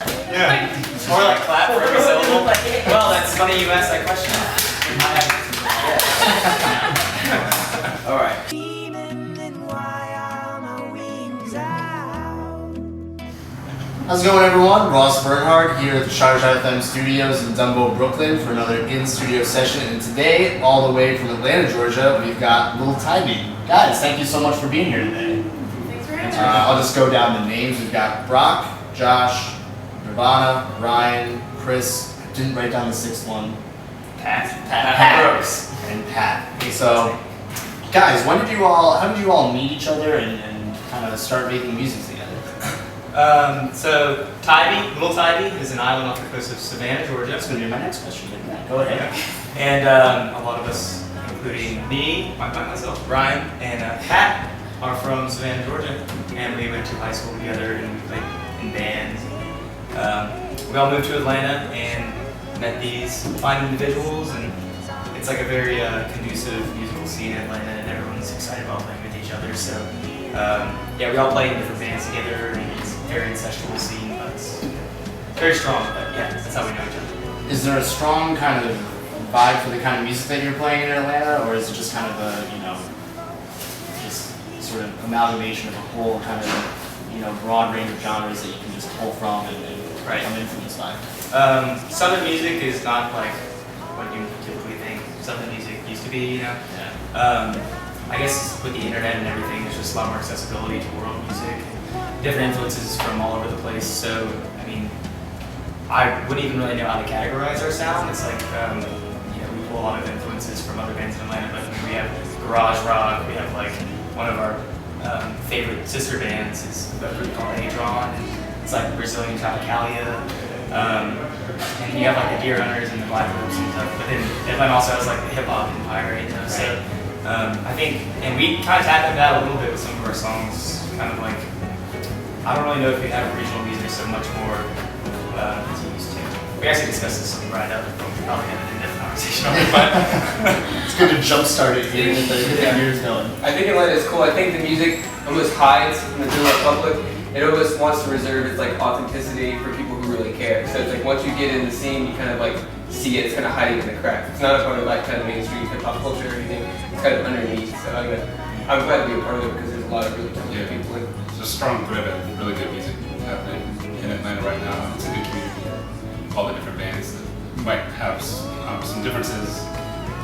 Yeah. Or like clap for every syllable. Well, that's funny you asked that question. Yeah. All right. How's it going, everyone? Ross Bernhard here at the CHARGED.fm studios in Dumbo, Brooklyn for another in-studio session. And today, all the way from Atlanta, Georgia, we've got Little Tybee. Guys, thank you so much for being here today. Thanks for having me. I'll just go down the names. We've got Brock, Josh, Nirvana, Ryan, Chris. I didn't write down the sixth one. Pat Brooks. And Pat. So, guys, how did you all meet each other and kind of start making music together? So Little Tybee is an island off the coast of Savannah, Georgia. That's going to be my next question. Yeah, go ahead. And a lot of us, including me, myself, Ryan, and Pat, are from Savannah, Georgia. And we went to high school together and we played in bands. We all moved to Atlanta and met these fine individuals, and it's like a very conducive musical scene in Atlanta, and everyone's excited about playing with each other. So yeah, we all play in different bands together, and it's a very incestual scene, but it's very strong. But yeah, that's how we know each other. Is there a strong kind of vibe for the kind of music that you're playing in Atlanta, or is it just kind of a, just sort of amalgamation of a whole kind of, broad range of genres that you can just pull from and come in from this vibe? Southern music is not like what you typically think Southern music used to be, Yeah. I guess with the internet and everything, there's just a lot more accessibility to world music, different influences from all over the place. So, I mean, I wouldn't even really know how to categorize our sound. It's like, we pull a lot of influences from other bands in Atlanta, but we have garage rock, we have like one of our favorite sister bands is a group called Adron, and it's like Brazilian Tropicalia. And you have like the Deer Hunters and the Black Ropes and stuff, but then Atlanta also has like the hip hop empire, So I think, and we kind of tapped into that a little bit with some of our songs, kind of like, I don't really know if we have regional music so much more as we used to. We actually discussed this right up, but we probably had a different conversation on it, but It's good to jumpstart it here and get the years going. I think Atlanta is cool. I think the music almost hides from the general public. It almost wants to reserve its like authenticity for people who really care. So it's like once you get in the scene, you kind of like see it. It's kind of hiding in the cracks. It's not a part of like kind of mainstream hip hop culture or anything. It's kind of underneath. So I'm glad to be a part of it because there's a lot of really talented people in it. There's a strong thread of really good music happening in Atlanta right now. It's a good community. All the different bands that might have some differences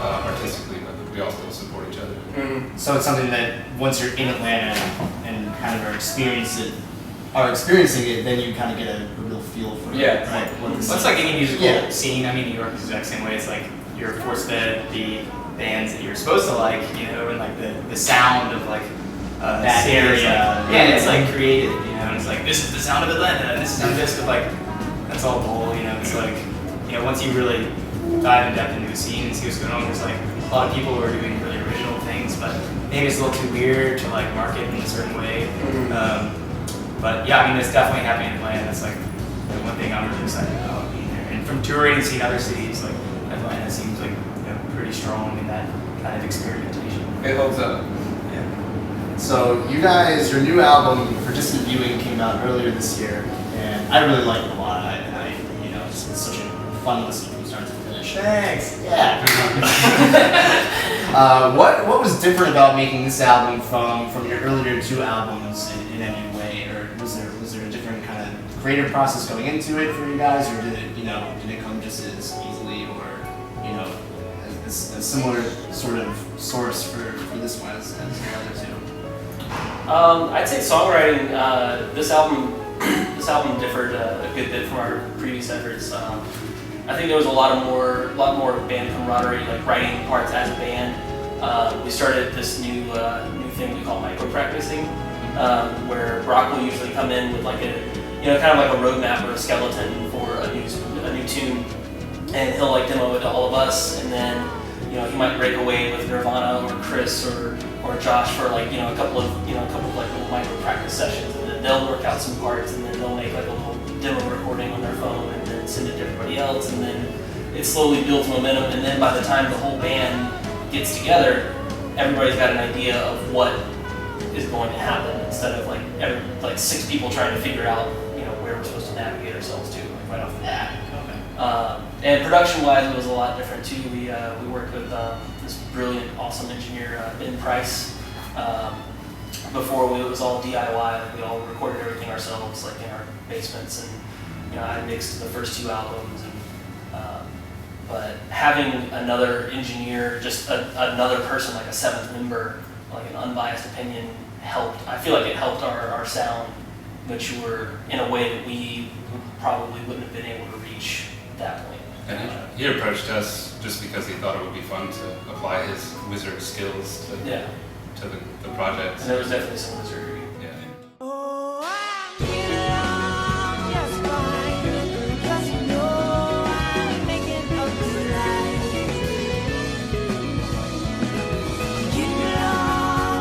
artistically, but we all still support each other. Mm-hmm. So it's something that once you're in Atlanta and kind of are experiencing it, then you kind of get a real feel for Yeah. right? What the it's like any musical Yeah. scene. I mean, New York is the exact same way. It's like you're forced fed the bands that you're supposed to like, and like the sound of like that city is area. like, yeah, it's like created, and it's like this is the sound of Atlanta, and this is not this, but like that's all bull, It's like once you really dive in depth into the scene and see what's going on, there's like a lot of people who are doing really original things, but maybe it's a little too weird to like market in a certain way. But yeah, I mean, it's definitely happening in Atlanta. That's like the one thing I'm really excited about being there. And from touring and seeing other cities, like Atlanta seems like pretty strong in that kind of experimentation. It holds up. Yeah. So you guys, your new album, For Distant Viewing, came out earlier this year, and I really like it a lot. It's such a fun listen from start to finish. Thanks. Yeah. What was different about making this album from your earlier two albums in any way, or was there a different kind of creative process going into it for you guys, or did it come just as easily, or a similar sort of source for this one as the other two? I'd say songwriting. This album differed a good bit from our previous efforts. I think there was a lot more band camaraderie, like writing parts as a band. We started this new thing we call micro practicing, where Brock will usually come in with like a kind of like a roadmap or a skeleton for a new tune, and he'll like demo it to all of us, and then he might break away with Nirvana or Chris or Josh for like a couple of like little micro practice sessions, and then they'll work out some parts, and then they'll make like a little demo recording on their phone and then send it to everybody else, and then it slowly builds momentum, and then by the time the whole band gets together, everybody's got an idea of what is going to happen. instead of like 6 people trying to figure out where we're supposed to navigate ourselves to right off the bat. And production-wise, it was a lot different too. We worked with this brilliant, awesome engineer, Ben Price. Before it was all DIY. We all recorded everything ourselves, like in our basements, and I mixed the first 2 albums. But having another engineer, just another person, like a 7th member, like an unbiased opinion, helped. I feel like it helped our sound mature in a way that we probably wouldn't have been able to reach at that point. And he approached us just because he thought it would be fun to apply his wizard skills to the project. And there was definitely some wizard